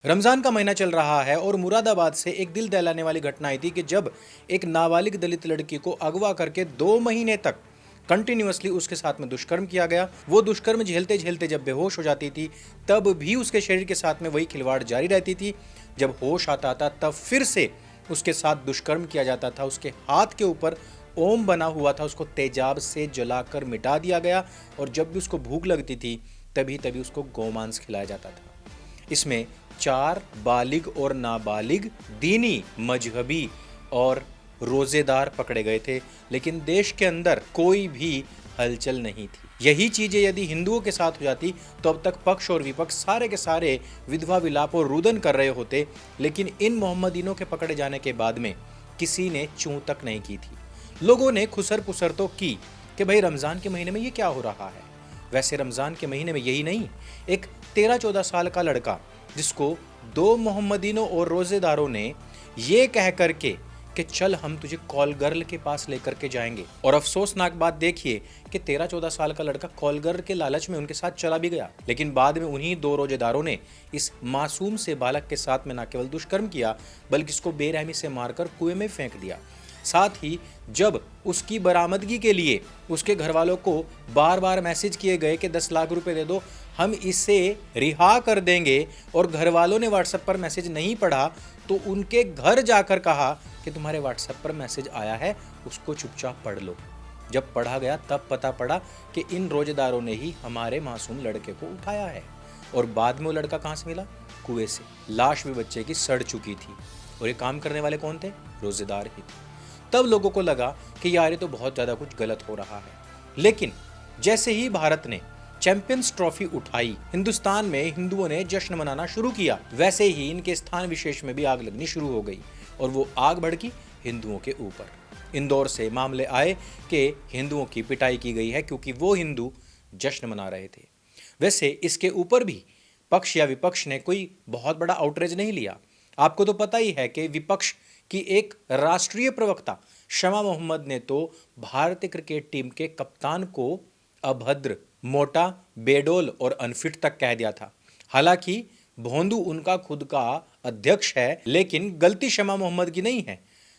रमजान का महीना चल रहा है और मुरादाबाद से एक दिल दहलाने वाली घटना आई थी कि जब एक नाबालिग दलित लड़की को अगवा करके 2 महीने तक कंटिन्यूअसली उसके साथ में दुष्कर्म किया गया। वो दुष्कर्म झेलते झेलते जब बेहोश हो जाती थी तब भी उसके शरीर के साथ में वही खिलवाड़ जारी रहती थी। जब होश आता था तब फिर से उसके साथ दुष्कर्म किया जाता था। उसके हाथ के ऊपर ओम बना हुआ था, उसको तेजाब से जलाकर मिटा दिया गया और जब भी उसको भूख लगती थी तभी तभी उसको गोमांस खिलाया जाता था। इसमें 4 बालिग और नाबालिग दीनी, मजहबी और रोजेदार पकड़े गए थे, लेकिन देश के अंदर कोई भी हलचल नहीं थी। यही चीजें यदि हिंदुओं के साथ हो जाती तो अब तक पक्ष और विपक्ष सारे के सारे विधवा विलाप और रुदन कर रहे होते, लेकिन इन मोहम्मदीनों के पकड़े जाने के बाद में किसी ने चूं तक नहीं की थी। लोगों ने खुसर पुसर तो की कि भाई रमजान के महीने में ये क्या हो रहा है। वैसे रमजान के महीने में यही नहीं, एक 13-14 साल का लड़का जिसको 2 मोहम्मदीनों और रोजेदारों ने ये कह करके कि चल हम तुझे कॉल गर्ल के पास लेकर के जाएंगे, और अफसोसनाक बात देखिए कि 13-14 साल का लड़का कॉल गर्ल के लालच में उनके साथ चला भी गया, लेकिन बाद में उन्हीं 2 रोजेदारों ने इस मासूम से बालक के साथ में न केवल दुष्कर्म किया बल्कि इसको बेरहमी से मारकर कुएं में फेंक दिया। साथ ही जब उसकी बरामदगी के लिए उसके घर वालों को बार बार मैसेज किए गए कि 10 लाख रुपए दे दो, हम इसे रिहा कर देंगे, और घर वालों ने व्हाट्सएप पर मैसेज नहीं पढ़ा तो उनके घर जाकर कहा कि तुम्हारे व्हाट्सएप पर मैसेज आया है, उसको चुपचाप पढ़ लो। जब पढ़ा गया तब पता पड़ा कि इन रोजेदारों ने ही हमारे मासूम लड़के को उठाया है। और बाद में वो लड़का कहाँ से मिला? कुएं से। लाश भी बच्चे की सड़ चुकी थी, और ये काम करने वाले कौन थे? रोजेदार ही थे। तब लोगों को लगा कि यार ये तो बहुत ज़्यादा कुछ गलत हो रहा है। लेकिन जैसे ही भारत ने चैंपियंस ट्रॉफी उठाई, हिंदुस्तान में हिंदुओं ने जश्न मनाना शुरू किया, वैसे ही इनके स्थान विशेष में भी आग लगनी शुरू हो गई, और वो आग भड़की हिंदुओं के ऊपर। इंदौर से मामले आए कि हिंदुओं की पिटाई की गई है क्योंकि वो हिंदू जश्न मना रहे थे। वैसे इसके ऊपर भी पक्ष या विपक्ष ने कोई बहुत बड़ा आउटरीच नहीं लिया। आपको तो पता ही है कि विपक्ष की एक राष्ट्रीय प्रवक्ता शमा मोहम्मद ने तो भारतीय क्रिकेट टीम के कप्तान को अभद्र, मोटा, बेडोल और अनफिट तक कह दिया था। हालांकि भोंदू उनका खुद का अध्यक्ष है, लेकिन गलती शमा मोहम्मद की नहीं है।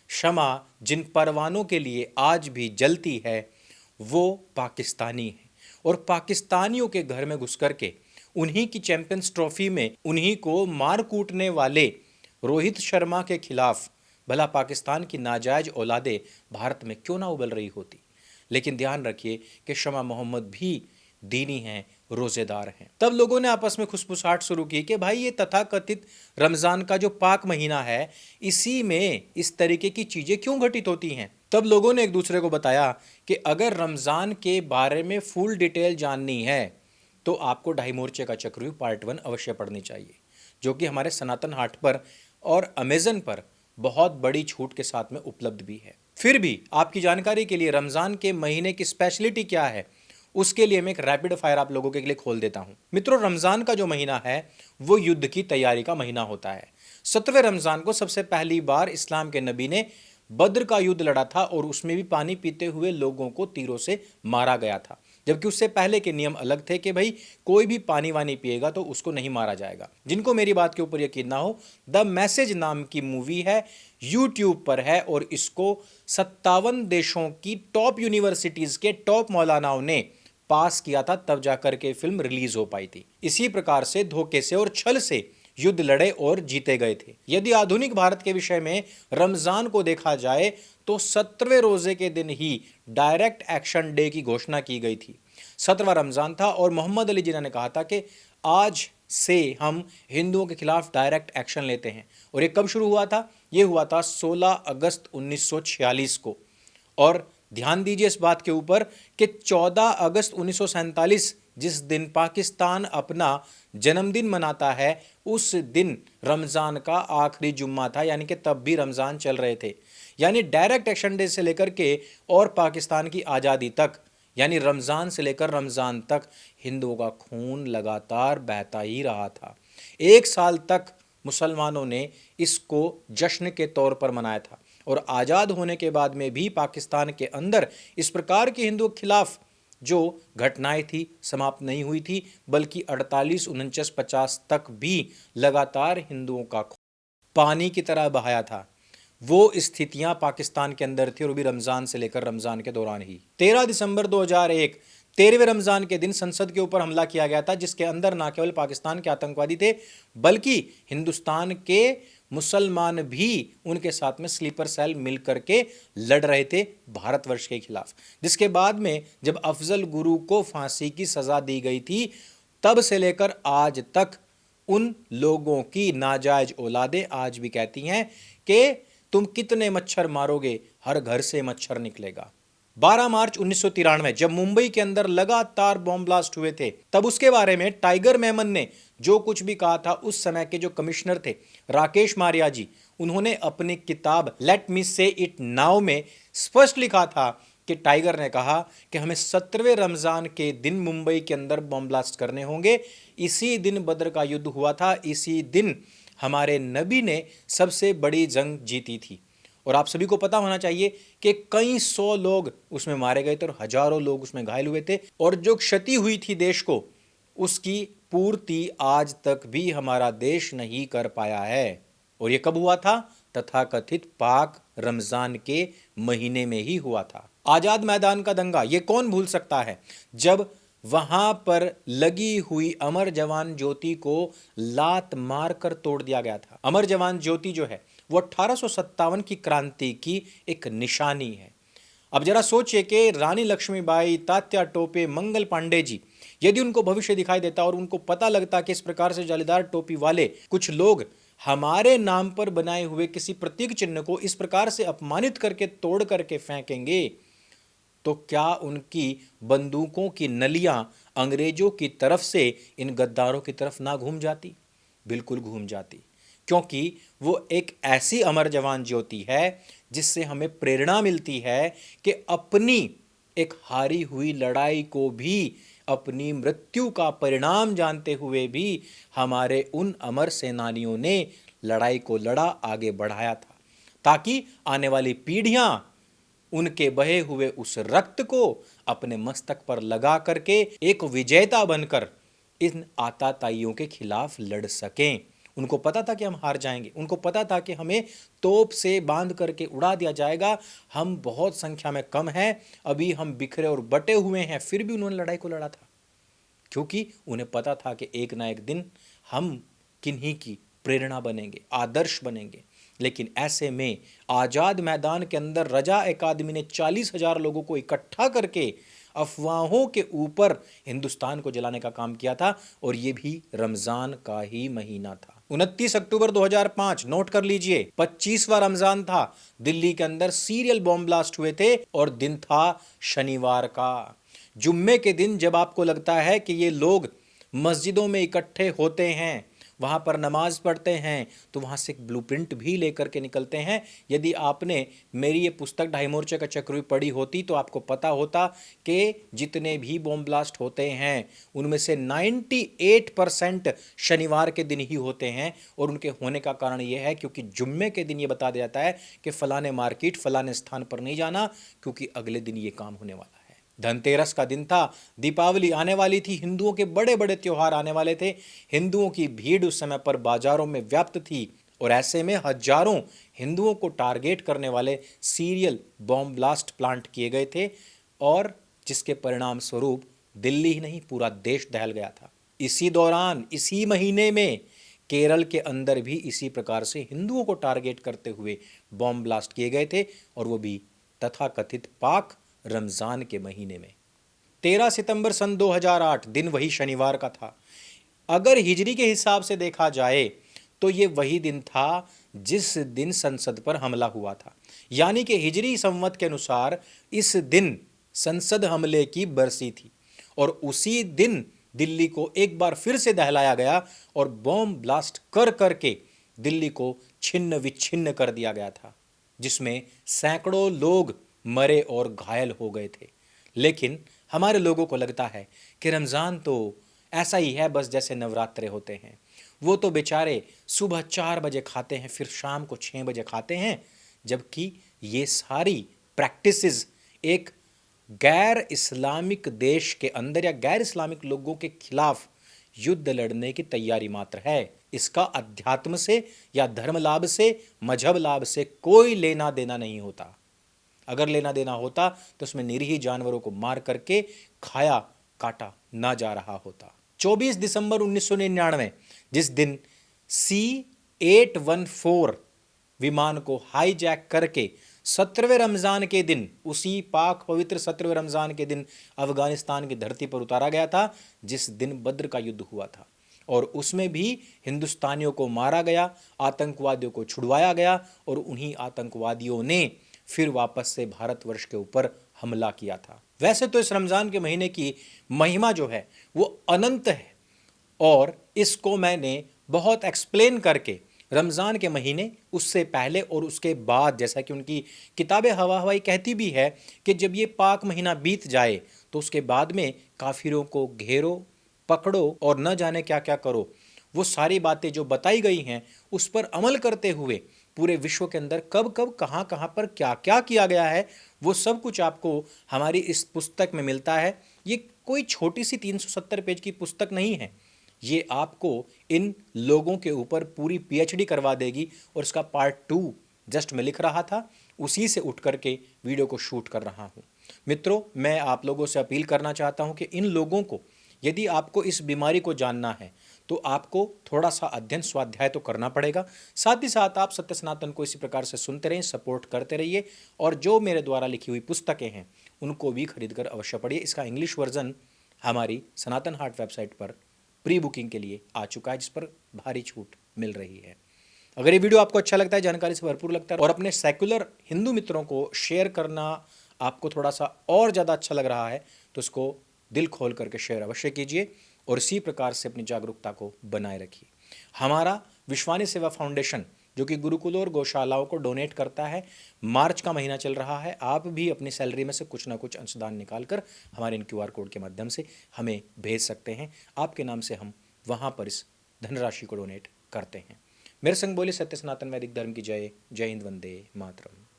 शमा जिन परवानों के लिए आज भी जलती है वो पाकिस्तानी है, और पाकिस्तानियों के घर में घुस करके उन्हीं की चैंपियंस ट्रॉफी में उन्हीं को मार कूटने वाले रोहित शर्मा के खिलाफ भला पाकिस्तान की नाजायज औलादे भारत में क्यों ना उबल रही होती। लेकिन ध्यान रखिए कि शमा मोहम्मद भी दीनी हैं, रोजेदार हैं। तब लोगों ने आपस में खुसफुसाहट शुरू की कि भाई ये तथाकथित रमजान का जो पाक महीना है, इसी में इस तरीके की चीजें क्यों घटित होती हैं। तब लोगों ने एक दूसरे को बताया कि अगर रमजान के बारे में फुल डिटेल जाननी है तो आपको ढाई मोर्चे का चक्रव्यूह पार्ट 1 अवश्य पढ़नी चाहिए, जो कि हमारे सनातन हाट पर और अमेजन पर बहुत बड़ी छूट के साथ में उपलब्ध भी है। फिर भी आपकी जानकारी के लिए रमजान के महीने की स्पेशलिटी क्या है, उसके लिए मैं एक रैपिड फायर आप लोगों के लिए खोल देता हूं। मित्रों, रमजान का जो महीना है वो युद्ध की तैयारी का महीना होता है। 17वें रमजान को सबसे पहली बार इस्लाम के नबी ने बद्र का युद्ध लड़ा था, और उसमें भी पानी पीते हुए लोगों को तीरों से मारा गया था। जबकि उससे पहले के नियम अलग थे कि भाई कोई भी पानी वानी पिएगा तो उसको नहीं मारा जाएगा। जिनको मेरी बात के ऊपर यकीन ना हो, द मैसेज नाम की मूवी है, यूट्यूब पर है, और इसको 57 देशों की टॉप यूनिवर्सिटीज के टॉप मौलानाओं ने पास किया था, तब जाकर के फिल्म रिलीज हो पाई थी। इसी प्रकार से धोखे से और छल से युद्ध लड़े और जीते गए थे। यदि आधुनिक भारत के विषय में रमजान को देखा जाए तो 17वें रोजे के दिन ही डायरेक्ट एक्शन डे की घोषणा की गई थी। 17वां रमजान था और मोहम्मद अली जिन्ना ने कहा था कि आज से हम हिंदुओं के खिलाफ डायरेक्ट एक्शन लेते हैं। और ये कब शुरू हुआ था? ये हुआ था 16 अगस्त 1946 को। और ध्यान दीजिए इस बात के ऊपर कि 14 अगस्त 1947 जिस दिन पाकिस्तान अपना जन्मदिन मनाता है, उस दिन रमजान का आखिरी जुम्मा था, यानी कि तब भी रमजान चल रहे थे। यानी डायरेक्ट एक्शन डे से लेकर के और पाकिस्तान की आज़ादी तक, यानी रमजान से लेकर रमजान तक हिंदुओं का खून लगातार बहता ही रहा था। 1 साल तक मुसलमानों ने इसको जश्न के तौर पर मनाया था, और आज़ाद होने के बाद में भी पाकिस्तान के अंदर इस प्रकार के हिंदुओं के खिलाफ जो घटनाएं थी समाप्त नहीं हुई थी, बल्कि 48, 49, 50 तक भी लगातार हिंदुओं का पानी की तरह बहाया था। वो स्थितियां पाकिस्तान के अंदर थी और भी रमजान से लेकर रमजान के दौरान ही। 13 दिसंबर 2001 13वें रमजान के दिन संसद के ऊपर हमला किया गया था, जिसके अंदर न केवल पाकिस्तान के आतंकवादी थे बल्कि हिंदुस्तान के मुसलमान भी उनके साथ में स्लीपर सेल मिल करके लड़ रहे थे भारतवर्ष के खिलाफ। जिसके बाद में जब अफजल गुरु को फांसी की सजा दी गई थी, तब से लेकर आज तक उन लोगों की नाजायज औलादें आज भी कहती हैं कि तुम कितने मच्छर मारोगे, हर घर से मच्छर निकलेगा। 12 मार्च 1993 जब मुंबई के अंदर लगातार बॉम्ब ब्लास्ट हुए थे, तब उसके बारे में टाइगर मेमन ने जो कुछ भी कहा था, उस समय के जो कमिश्नर थे राकेश मारिया जी, उन्होंने अपनी किताब लेट मी से इट नाउ में स्पष्ट लिखा था कि टाइगर ने कहा कि हमें 17वें रमजान के दिन मुंबई के अंदर बॉम्ब ब्लास्ट करने होंगे। इसी दिन बद्र का युद्ध हुआ था, इसी दिन हमारे नबी ने सबसे बड़ी जंग जीती थी। और आप सभी को पता होना चाहिए कि कई सौ लोग उसमें मारे गए थे और हजारों लोग उसमें घायल हुए थे, और जो क्षति हुई थी देश को, उसकी पूर्ति आज तक भी हमारा देश नहीं कर पाया है। और ये कब हुआ था? तथाकथित पाक रमजान के महीने में ही हुआ था। आजाद मैदान का दंगा, ये कौन भूल सकता है, जब वहां पर लगी हुई अमर जवान ज्योति को लात मारकर तोड़ दिया गया था। अमर जवान ज्योति जो है वो 1857 की क्रांति की एक निशानी है। अब जरा सोचिए कि रानी लक्ष्मीबाई, तात्या टोपे, मंगल पांडे जी, यदि उनको भविष्य दिखाई देता और उनको पता लगता कि इस प्रकार से जालीदार टोपी वाले कुछ लोग हमारे नाम पर बनाए हुए किसी प्रतीक चिन्ह को इस प्रकार से अपमानित करके तोड़ करके फेंकेंगे, तो क्या उनकी बंदूकों की नलियां अंग्रेजों की तरफ से इन गद्दारों की तरफ ना घूम जाती? बिल्कुल घूम जाती, क्योंकि वो एक ऐसी अमर जवान ज्योति है जिससे हमें प्रेरणा मिलती है कि अपनी एक हारी हुई लड़ाई को भी अपनी मृत्यु का परिणाम जानते हुए भी हमारे उन अमर सेनानियों ने लड़ाई को लड़ा, आगे बढ़ाया था, ताकि आने वाली पीढ़ियां उनके बहे हुए उस रक्त को अपने मस्तक पर लगा करके एक विजेता बनकर इन आताताइयों के खिलाफ लड़ सकें। उनको पता था कि हम हार जाएंगे, उनको पता था कि हमें तोप से बांध करके उड़ा दिया जाएगा, हम बहुत संख्या में कम हैं, अभी हम बिखरे और बटे हुए हैं, फिर भी उन्होंने लड़ाई को लड़ा था, क्योंकि उन्हें पता था कि एक ना एक दिन हम किन्हीं की प्रेरणा बनेंगे, आदर्श बनेंगे। लेकिन ऐसे में आजाद मैदान के अंदर रजा अकादमी ने 40,000 लोगों को इकट्ठा करके अफवाहों के ऊपर हिंदुस्तान को जलाने का काम किया था, और यह भी रमजान का ही महीना था। 29 अक्टूबर 2005, नोट कर लीजिए, 25वां रमजान था। दिल्ली के अंदर सीरियल बॉम्ब ब्लास्ट हुए थे और दिन था शनिवार का। जुम्मे के दिन जब आपको लगता है कि ये लोग मस्जिदों में इकट्ठे होते हैं, वहाँ पर नमाज पढ़ते हैं, तो वहाँ से एक ब्लूप्रिंट भी लेकर के निकलते हैं। यदि आपने मेरी ये पुस्तक ढाई मोर्चे का चक्रव्यूह पढ़ी होती तो आपको पता होता कि जितने भी बॉम्ब ब्लास्ट होते हैं उनमें से 98% शनिवार के दिन ही होते हैं, और उनके होने का कारण ये है क्योंकि जुम्मे के दिन ये बता दिया जाता है कि फलाने मार्केट, फलाने स्थान पर नहीं जाना, क्योंकि अगले दिन ये काम होने वाला है। धनतेरस का दिन था, दीपावली आने वाली थी, हिंदुओं के बड़े बड़े त्योहार आने वाले थे। हिंदुओं की भीड़ उस समय पर बाजारों में व्याप्त थी, और ऐसे में हजारों हिंदुओं को टारगेट करने वाले सीरियल बॉम्ब ब्लास्ट प्लांट किए गए थे, और जिसके परिणाम स्वरूप दिल्ली ही नहीं पूरा देश दहल गया था। इसी दौरान, इसी महीने में केरल के अंदर भी इसी प्रकार से हिंदुओं को टारगेट करते हुए बॉम्ब ब्लास्ट किए गए थे, और वो भी तथाकथित पाक रमजान के महीने में। 13 सितंबर सन 2008, दिन वही शनिवार का था। अगर हिजरी के हिसाब से देखा जाए तो ये वही दिन था जिस दिन संसद पर हमला हुआ था, यानी कि हिजरी संवत के अनुसार इस दिन संसद हमले की बरसी थी, और उसी दिन दिल्ली को एक बार फिर से दहलाया गया और बॉम्ब ब्लास्ट कर करके दिल्ली को छिन्न विच्छिन्न कर दिया गया था, जिसमें सैकड़ों लोग मरे और घायल हो गए थे। लेकिन हमारे लोगों को लगता है कि रमज़ान तो ऐसा ही है बस जैसे नवरात्रे होते हैं। वो तो बेचारे सुबह 4 बजे खाते हैं, फिर शाम को 6 बजे खाते हैं, जबकि ये सारी प्रैक्टिसेस एक गैर इस्लामिक देश के अंदर या गैर इस्लामिक लोगों के खिलाफ युद्ध लड़ने की तैयारी मात्र है। इसका अध्यात्म से या धर्म लाभ से, मजहब लाभ से कोई लेना देना नहीं होता। अगर लेना देना होता तो उसमें निरीह जानवरों को मार करके खाया काटा ना जा रहा होता। 24 दिसंबर 1999 जिस दिन C-814 विमान को हाईजैक करके 17वें रमजान के दिन, उसी पाक पवित्र 17वें रमजान के दिन अफगानिस्तान की धरती पर उतारा गया था, जिस दिन बद्र का युद्ध हुआ था। और उसमें भी हिंदुस्तानियों को मारा गया, आतंकवादियों को छुड़वाया गया और उन्हीं आतंकवादियों ने फिर वापस से भारतवर्ष के ऊपर हमला किया था। वैसे तो इस रमज़ान के महीने की महिमा जो है वो अनंत है और इसको मैंने बहुत एक्सप्लेन करके रमज़ान के महीने, उससे पहले और उसके बाद, जैसा कि उनकी किताबें हवा हवाई कहती भी है कि जब ये पाक महीना बीत जाए तो उसके बाद में काफिरों को घेरो, पकड़ो और न जाने क्या क्या करो। वो सारी बातें जो बताई गई हैं उस पर अमल करते हुए पूरे विश्व के अंदर कब कब कहाँ कहाँ पर क्या क्या किया गया है वो सब कुछ आपको हमारी इस पुस्तक में मिलता है। ये कोई छोटी सी 370 पेज की पुस्तक नहीं है, ये आपको इन लोगों के ऊपर पूरी PhD करवा देगी। और इसका पार्ट 2 जस्ट मैं लिख रहा था, उसी से उठ करके वीडियो को शूट कर रहा हूँ। मित्रों, मैं आप लोगों से अपील करना चाहता हूँ कि इन लोगों को, यदि आपको इस बीमारी को जानना है तो आपको थोड़ा सा अध्ययन स्वाध्याय तो करना पड़ेगा। साथ ही साथ आप सत्य सनातन को इसी प्रकार से सुनते रहें, सपोर्ट करते रहिए और जो मेरे द्वारा लिखी हुई पुस्तकें हैं उनको भी खरीद कर अवश्य पढ़िए। इसका इंग्लिश वर्जन हमारी सनातन हार्ट वेबसाइट पर प्री बुकिंग के लिए आ चुका है, जिस पर भारी छूट मिल रही है। अगर ये वीडियो आपको अच्छा लगता है, जानकारी से भरपूर लगता है और अपने सेकुलर हिंदू मित्रों को शेयर करना आपको थोड़ा सा और ज़्यादा अच्छा लग रहा है तो उसको दिल खोल करके शेयर अवश्य कीजिए और इसी प्रकार से अपनी जागरूकता को बनाए रखिए। हमारा विश्वानी सेवा फाउंडेशन जो कि गुरुकुलों और गौशालाओं को डोनेट करता है, मार्च का महीना चल रहा है, आप भी अपनी सैलरी में से कुछ ना कुछ अंशदान निकाल कर हमारे इन QR कोड के माध्यम से हमें भेज सकते हैं। आपके नाम से हम वहाँ पर इस धनराशि को डोनेट करते हैं। मेरे संग बोले सत्य सनातन वैदिक धर्म की जय। जय हिंद, वंदे मातरम।